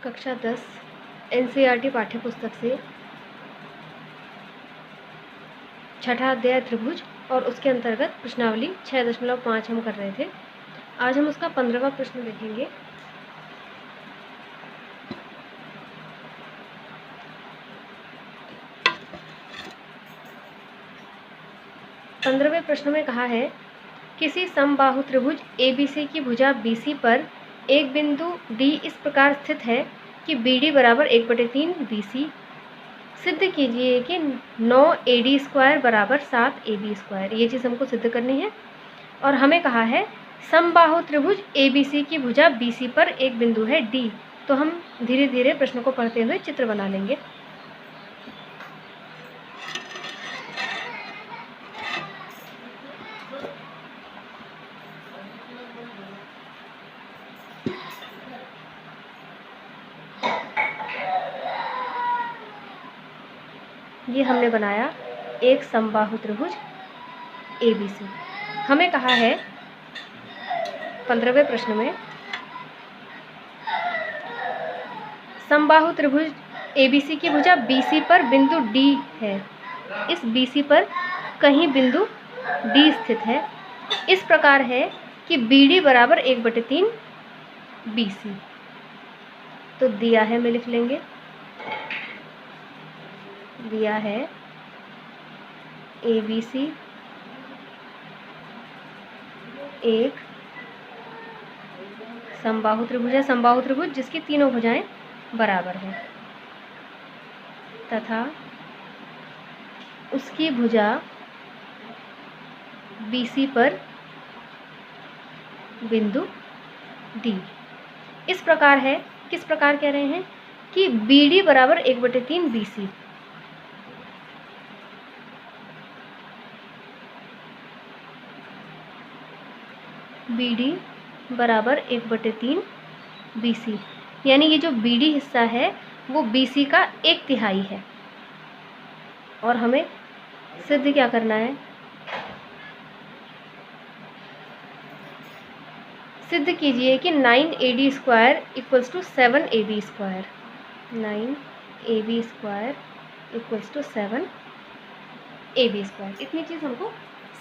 कक्षा 10 एनसीईआरटी पाठ्यपुस्तक से छठा अध्याय त्रिभुज और उसके अंतर्गत प्रश्नावली 6.5 हम कर रहे थे। आज हम उसका 15वां प्रश्न देखेंगे। पंद्रहवें प्रश्न में कहा है, किसी समबाहु त्रिभुज ABC की भुजा BC पर एक बिंदु D इस प्रकार स्थित है कि BD बराबर 1/3 BC। सिद्ध कीजिए कि 9AD² बराबर 7AB²। ये चीज़ हमको सिद्ध करनी है। और हमें कहा है समबाहु त्रिभुज ABC की भुजा BC पर एक बिंदु है D। तो हम धीरे धीरे प्रश्न को पढ़ते हुए चित्र बना लेंगे। ये हमने बनाया एक समबाहु त्रिभुज ABC। हमें कहा है 15वें प्रश्न में समबाहु त्रिभुज ABC की भुजा BC पर बिंदु D है। इस BC पर कहीं बिंदु D स्थित है। इस प्रकार है कि BD बराबर 1/3 BC। तो दिया है, मैं लिख लेंगे, दिया है ABC एक समबाहु त्रिभुज है, समबाहु त्रिभुज जिसकी तीनों भुजाएं बराबर हैं, तथा उसकी भुजा BC पर बिंदु D इस प्रकार है। किस प्रकार कह रहे हैं कि BD बराबर 1/3 BC। BD बराबर 1/3 BC, यानी ये जो BD हिस्सा है वो BC का 1/3 है। और हमें सिद्ध क्या करना है? सिद्ध कीजिए कि 9AD² = 7AB²। 9AB² = 7AB²। इतनी चीज़ हमको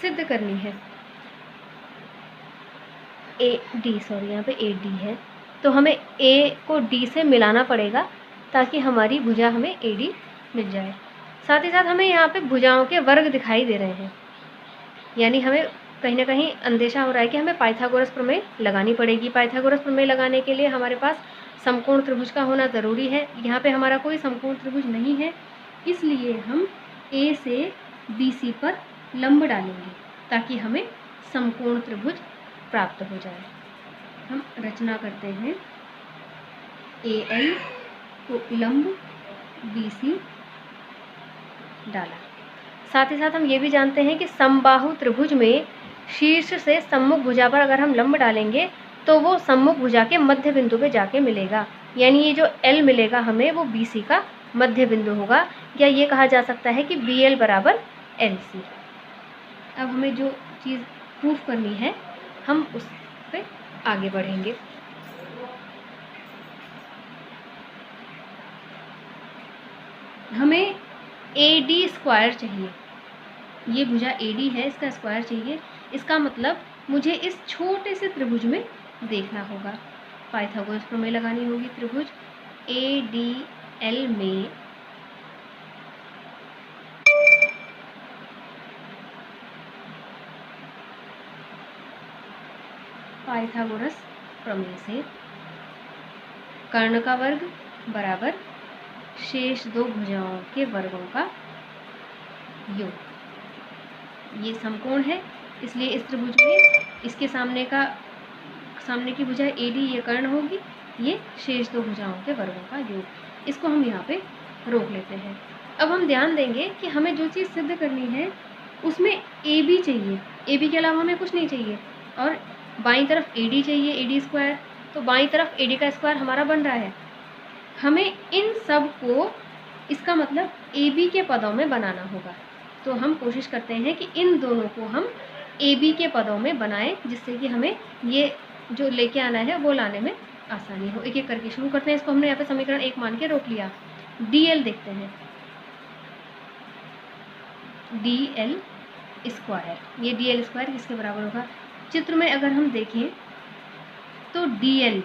सिद्ध करनी है। यहाँ पे AD है, तो हमें A को D से मिलाना पड़ेगा ताकि हमारी भुजा हमें AD मिल जाए। साथ ही साथ हमें यहाँ पे भुजाओं के वर्ग दिखाई दे रहे हैं, यानी हमें कहीं ना कहीं अंदेशा हो रहा है कि हमें पाइथागोरस प्रमेय लगानी पड़ेगी। पाइथागोरस प्रमेय लगाने के लिए हमारे पास समकोण त्रिभुज का होना ज़रूरी है। यहाँ पे हमारा कोई समकोण त्रिभुज नहीं है, इसलिए हम A से BC पर लंब डालेंगे ताकि हमें समकोण त्रिभुज प्राप्त हो जाए। हम रचना करते हैं, AL को लंब BC डाला। साथ ही साथ हम ये भी जानते हैं कि समबाहु त्रिभुज में शीर्ष से सम्मुख भुजा पर अगर हम लंब डालेंगे तो वो सम्मुख भुजा के मध्य बिंदु पे जाके मिलेगा, यानी ये जो L मिलेगा हमें वो BC का मध्य बिंदु होगा, या ये कहा जा सकता है कि BL बराबर LC। अब हमें जो चीज़ प्रूफ करनी है हम उस पे आगे बढ़ेंगे। हमें AD² चाहिए। ये भुजा AD है, इसका स्क्वायर चाहिए। इसका मतलब मुझे इस छोटे से त्रिभुज में देखना होगा। पाइथागोरस प्रमेय लगानी होगी। त्रिभुज ADL में पाइथागोरस प्रमेय से कर्ण का वर्ग बराबर शेष दो भुजाओं के वर्गों का योग। ये समकोण है, इसलिए इस त्रिभुज में इसके सामने की भुजा AD ये कर्ण होगी, ये शेष दो भुजाओं के वर्गों का योग। इसको हम यहाँ पे रोक लेते हैं। अब हम ध्यान देंगे कि हमें जो चीज़ सिद्ध करनी है उसमें AB चाहिए। AB के अलावा हमें कुछ नहीं चाहिए। और बाईं तरफ AD चाहिए, AD²। तो बाईं तरफ AD का स्क्वायर हमारा बन रहा है। हमें इन सब को, इसका मतलब AB के पदों में बनाना होगा। तो हम कोशिश करते हैं कि इन दोनों को हम AB के पदों में बनाएं, जिससे कि हमें ये जो लेके आना है वो लाने में आसानी हो। एक एक करके शुरू करते हैं। इसको हमने यहाँ पे समीकरण 1 मान के रोक लिया। dl देखते हैं, dl स्क्वायर, ये dl स्क्वायर किसके बराबर होगा? चित्र में अगर हम देखें तो dl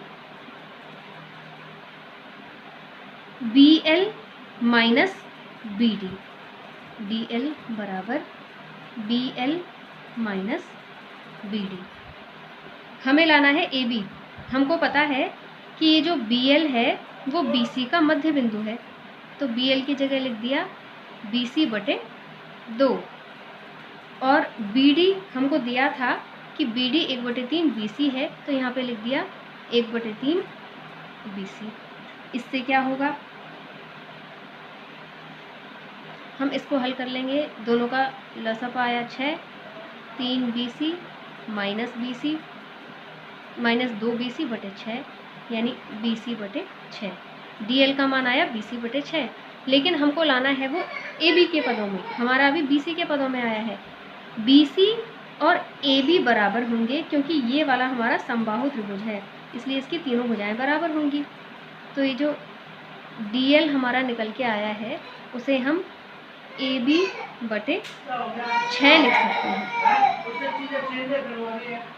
bl minus bd, dl बराबर bl माइनस bd। हमें लाना है ab। हमको पता है कि ये जो bl है वो bc का मध्य बिंदु है, तो bl की जगह लिख दिया bc/2, और bd हमको दिया था कि bd 1/3 bc है, तो यहाँ पे लिख दिया 1/3 bc। इससे क्या होगा, हम इसको हल कर लेंगे। दोनों का लसापा आया 6, 3 bc minus bc minus 2 bc/6 यानी bc/6। dl का मान आया bc/6, लेकिन हमको लाना है वो ab के पदों में। हमारा अभी bc के पदों में आया है। bc और ab बराबर होंगे, क्योंकि ये वाला हमारा समबाहु त्रिभुज है, इसलिए इसकी तीनों भुजाएं बराबर होंगी। तो ये जो dl हमारा निकल के आया है उसे हम ab/6 लिख सकते हैं,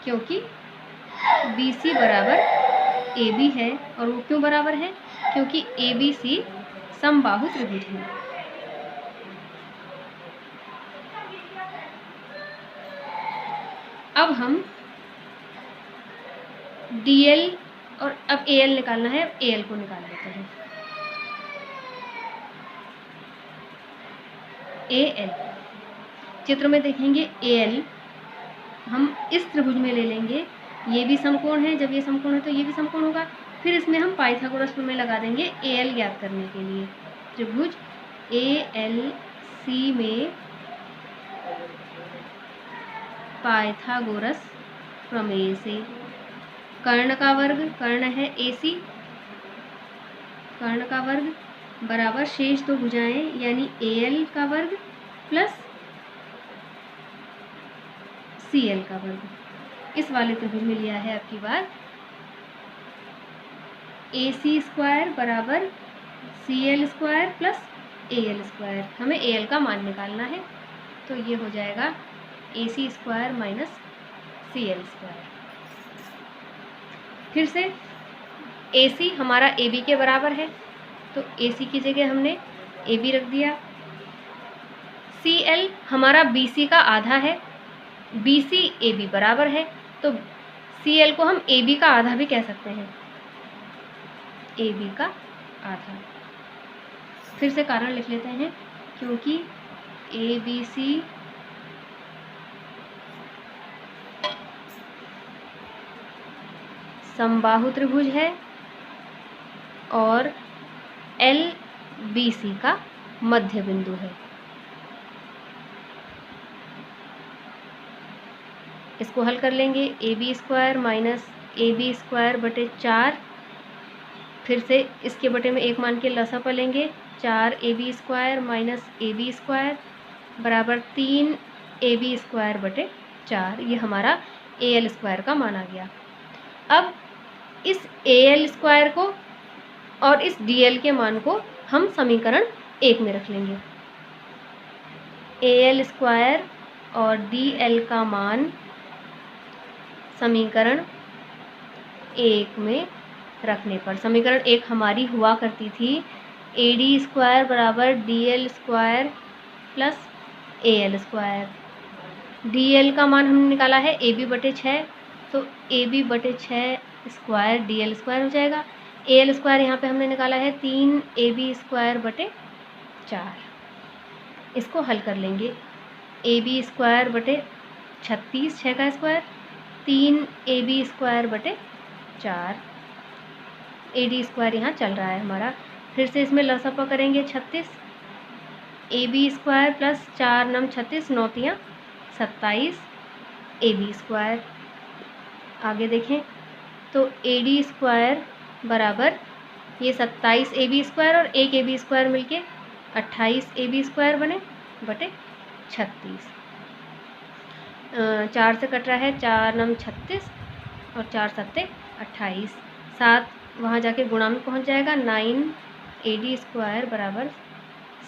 क्योंकि BC बराबर AB है। और वो क्यों बराबर है? क्योंकि ABC समबाहु त्रिभुज है। अब हम DL और अब AL निकालना है, AL को निकाल लेते हैं। AL चित्र में देखेंगे, AL हम इस त्रिभुज में ले लेंगे। ये भी समकोण है, जब ये समकोण है तो ये भी समकोण होगा। फिर इसमें हम पाइथागोरस प्रमेय लगा देंगे AL ज्ञात करने के लिए। त्रिभुज ALC में पाइथागोरस प्रमेय से कर्ण का वर्ग, कर्ण है AC, कर्ण का वर्ग बराबर शेष दो भुजाएं यानी AL का वर्ग प्लस CL का वर्ग। इस वाले त्रिभुज में लिया है आपकी बात AC स्क्वायर बराबर CL square plus AL square. हमें AL का मान निकालना है, तो ये हो जाएगा AC square minus CL square. फिर से AC हमारा AB के बराबर है, तो AC की जगह हमने AB रख दिया। CL हमारा BC का आधा है, BC AB बराबर है, तो CL को हम AB का आधा भी कह सकते हैं, AB का आधा। फिर से कारण लिख लेते हैं, क्योंकि ABC समबाहु त्रिभुज है और LBC का मध्य बिंदु है। इसको हल कर लेंगे, AB स्क्वायर माइनस AB स्क्वायर/4। फिर से इसके बटे में 1 मान के लसापा लेंगे, 4AB square minus AB square बराबर 3AB स्क्वायर/4। ये हमारा AL स्क्वायर का मान आ गया। अब इस AL स्क्वायर को और इस DL के मान को हम समीकरण 1 में रख लेंगे। AL स्क्वायर और DL का मान समीकरण 1 में रखने पर, समीकरण 1 हमारी हुआ करती थी AD स्क्वायर बराबर DL square plus AL square. DL का मान हमने निकाला है AB/6, तो AB/6 स्क्वायर DL स्क्वायर हो जाएगा। AL स्क्वायर यहाँ पे हमने निकाला है 3AB स्क्वायर/4। इसको हल कर लेंगे, AB स्क्वायर/36, 6 का स्क्वायर, 3AB स्क्वायर/4। AD स्क्वायर यहाँ चल रहा है हमारा। फिर से इसमें लसापा करेंगे 36, AB square plus 4 9 36, 9 3 27 AB square. आगे देखें तो AD स्क्वायर बराबर ये 27 AB स्क्वायर और 1 AB स्क्वायर मिलके 28 AB स्क्वायर बने/36। 4 से कट रहा है, 4 9 36 और 4 7 28। 7 वहाँ जाके गुणा में पहुँच जाएगा, 9 AD² बराबर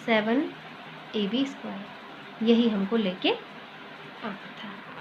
7 AB²। यही हमको लेके आना था।